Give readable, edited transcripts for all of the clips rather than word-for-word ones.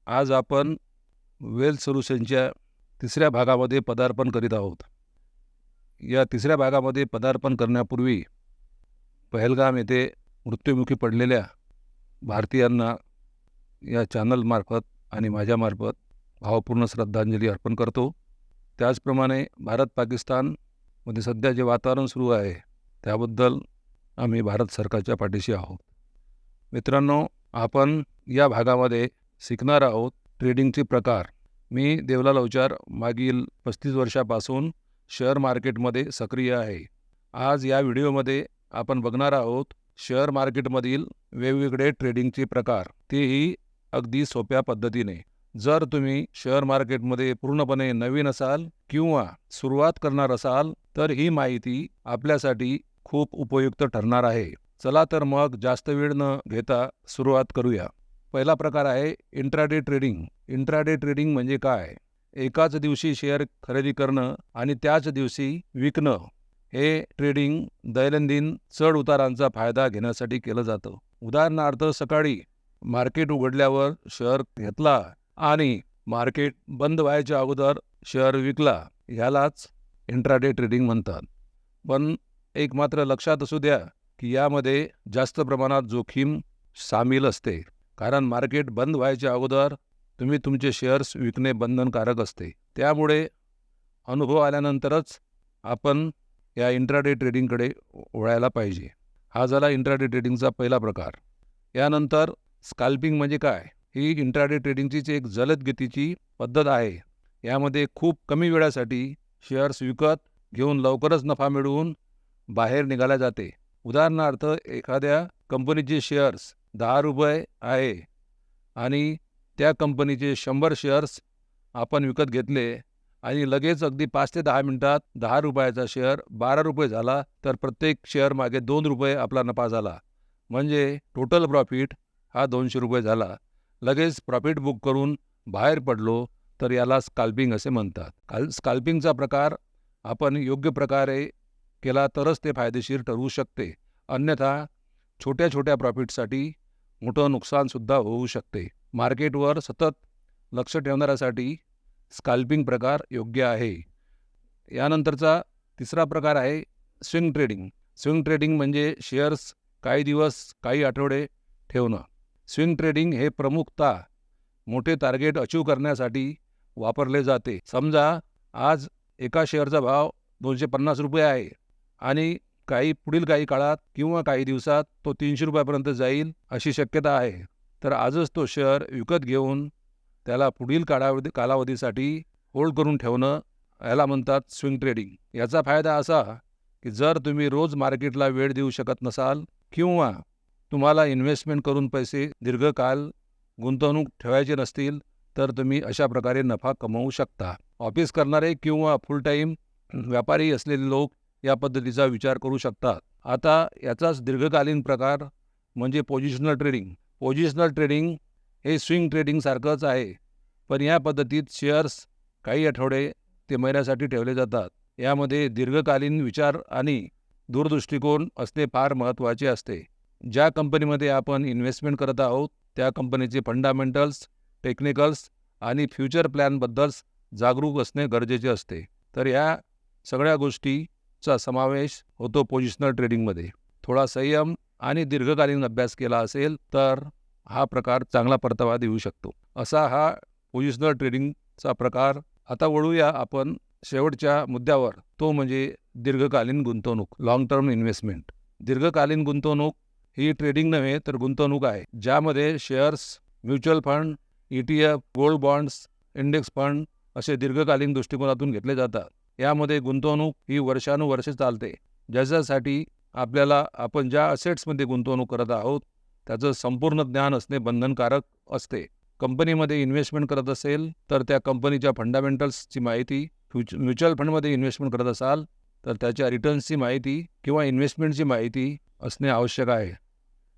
आज आपण वेल्थ सोल्युशनच्या तिसऱ्या भागामध्ये पदार्पण करीत आहोत. या तिसऱ्या भागामध्ये पदार्पण करण्यापूर्वी पहलगाम येथे मृत्युमुखी पडलेल्या भारतीयांना या चॅनलमार्फत आणि माझ्यामार्फत भावपूर्ण श्रद्धांजली अर्पण करतो. त्याचप्रमाणे भारत पाकिस्तानमध्ये सध्या जे वातावरण सुरू आहे त्याबद्दल आम्ही भारत सरकारच्या पाठीशी आहोत. मित्रांनो, आपण या भागामध्ये शिकणार आहोत ट्रेडिंगचे प्रकार. मी देवलाल अवचार मागील 35 वर्षापासून शेअर मार्केटमध्ये सक्रिय आहे. आज या व्हिडिओमध्ये आपण बघणार आहोत शेअर मार्केटमधील वेगवेगळे ट्रेडिंगचे प्रकार, तेही अगदी सोप्या पद्धतीने. जर तुम्ही शेअर मार्केटमध्ये पूर्णपणे नवीन असाल किंवा सुरुवात करणार असाल तर ही माहिती आपल्यासाठी खूप उपयुक्त ठरणार आहे. चला तर मग जास्त वेळ न घेता सुरुवात करूया. पहिला प्रकार आहे इंट्राडे ट्रेडिंग. इंट्राडे ट्रेडिंग म्हणजे काय? एकाच दिवशी शेअर खरेदी करणं आणि त्याच दिवशी विकणं. हे ट्रेडिंग दैनंदिन चढ उतारांचा फायदा घेण्यासाठी केलं जातं. उदाहरणार्थ, सकाळी मार्केट उघडल्यावर शेअर घेतला आणि मार्केट बंद व्हायच्या अगोदर शेअर विकला, ह्यालाच इंट्राडे ट्रेडिंग म्हणतात. पण एक मात्र लक्षात असू द्या की यामध्ये जास्त प्रमाणात जोखीम सामील असते, कारण मार्केट बंद व्हायच्या अगोदर तुम्ही तुमचे शेअर्स विकणे बंधनकारक असते. त्यामुळे अनुभव आल्यानंतरच आपण या इंट्राडे ट्रेडिंगकडे वळायला पाहिजे. हा झाला इंट्राडे ट्रेडिंगचा पहिला प्रकार. यानंतर स्कॅल्पिंग म्हणजे काय? ही इंट्राडे ट्रेडिंगचीच एक जलद गतीची पद्धत आहे. यामध्ये खूप कमी वेळासाठी शेअर्स विकत घेऊन लवकरच नफा मिळवून बाहेर निघाला जाते. उदाहरणार्थ, एखाद्या कंपनीचे शेअर्स 10 रुपये आहे आणि त्या कंपनीचे 100 शेअर्स आपण विकत घेतले आणि लगेच अगदी 5 ते 10 मिनिटात 10 रुपयाचा शेअर 12 रुपये झाला, तर प्रत्येक शेअर मागे 2 रुपये आपला नफा झाला. म्हणजे टोटल प्रॉफिट हा 200 रुपये झाला. लगेच प्रॉफिट बुक करून बाहेर पडलो तर याला स्कॅल्पिंग असे म्हणतात. स्कॅल्पिंगचा प्रकार आपण योग्य प्रकारे केला तरच ते फायदेशीर ठरवू शकते. अन्यथा छोट्या छोट्या प्रॉफिटसाठी मोठं नुकसानसुद्धा होऊ शकते. मार्केटवर सतत लक्ष ठेवणाऱ्यासाठी स्कॅल्पिंग प्रकार योग्य आहे. यानंतरचा तिसरा प्रकार आहे स्विंग ट्रेडिंग. स्विंग ट्रेडिंग म्हणजे शेअर्स काही दिवस, काही आठवडे ठेवणं. स्विंग ट्रेडिंग हे प्रमुखतः मोठे टार्गेट अचीव करण्यासाठी वापरले जाते. समजा आज एका शेअरचा भाव 250 रुपये आहे आणि पुढील काही काळात किंवा काही दिवसात तो 300 रुपयापर्यंत जाईल अशी शक्यता आहे. तर आजच तो शेअर विकत घेऊन त्याला पुढील कालावधीसाठी होल्ड करून ठेवणं, याला म्हणतात स्विंग ट्रेडिंग. याचा फायदा असा की जर तुम्ही रोज मार्केटला वेळ देऊ शकत नसाल किंवा तुम्हाला इन्व्हेस्टमेंट करून पैसे दीर्घकाल गुंतवणूक ठेवायचे नसतील तर तुम्ही अशा प्रकारे नफा कमवू शकता. ऑफिस करणारे किंवा फुल टाईम व्यापारी असलेले लोक या पद्धतीचा विचार करू शकतात. आता याचाच दीर्घकालीन प्रकार म्हणजे पोझिशनल ट्रेडिंग. पोझिशनल ट्रेडिंग हे स्विंग ट्रेडिंगसारखंच आहे, पण या पद्धतीत शेअर्स काही आठवडे ते महिन्यासाठी ठेवले जातात. यामध्ये दीर्घकालीन विचार आणि दूरदृष्टिकोन असणे फार महत्त्वाचे असते. ज्या कंपनीमध्ये आपण इन्व्हेस्टमेंट करत आहोत त्या कंपनीचे फंडामेंटल्स, टेक्निकल्स आणि फ्युचर प्लॅनबद्दल जागरूक असणे गरजेचे असते. तर या सगळ्या गोष्टीचा समावेश होतो पोझिशनल ट्रेडिंगमध्ये. थोडा संयम आणि दीर्घकालीन अभ्यास केला असेल तर हा प्रकार चांगला परतावा देऊ शकतो. असा हा पोझिशनल ट्रेडिंगचा प्रकार. आता वळूया आपण शेवटच्या मुद्द्यावर, तो म्हणजे दीर्घकालीन गुंतवणूक, लॉंग टर्म इन्व्हेस्टमेंट. दीर्घकालीन गुंतवणूक ही ट्रेडिंग नव्हे तर गुंतवणूक आहे, ज्यामध्ये shares, mutual fund, ETF, gold bonds, index fund असे दीर्घकालीन दृष्टिकोनातून घेतले जातात. यामध्ये गुंतवणूक ही वर्षानुवर्षे चालते, ज्याच्यासाठी आपण ज्या असेट्समध्ये गुंतवणूक करत आहोत त्याचं संपूर्ण ज्ञान असणे बंधनकारक असते. कंपनीमध्ये इन्व्हेस्टमेंट करत असेल तर त्या कंपनीच्या फंडामेंटल्सची माहिती, म्युच्युअल फंडमध्ये इन्व्हेस्टमेंट करत असाल तर त्याच्या रिटर्न्सची माहिती किंवा इन्व्हेस्टमेंटची माहिती असणे आवश्यक आहे.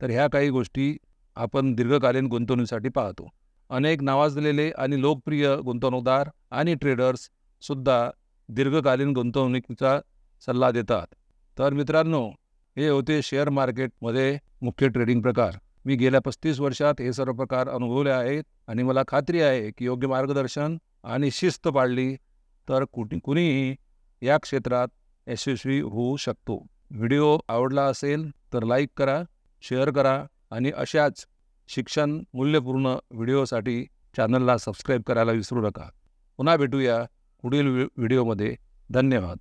तर ह्या काही गोष्टी आपण दीर्घकालीन गुंतवणुकीसाठी पाहतो. अनेक नावाजलेले आणि लोकप्रिय गुंतवणूकदार आणि ट्रेडर्स सुद्धा दीर्घकालीन गुंतवणुकीचा सल्ला देतात. तर मित्रांनो, हे होते शेअर मार्केटमध्ये मुख्य ट्रेडिंग प्रकार. मी गेल्या 35 वर्षात हे सर्व प्रकार अनुभवले आहेत आणि मला खात्री आहे की योग्य मार्गदर्शन आणि शिस्त पाळली तर कुणीही या क्षेत्रात यशस्वी होऊ शकतो. व्हिडिओ आवडला असेल तर लाईक करा, शेअर करा आणि अशाच शिक्षण मूल्यपूर्ण व्हिडिओसाठी चॅनलला सबस्क्राईब करायला विसरू नका. पुन्हा भेटूया पुढील व्हिडिओमध्ये. धन्यवाद.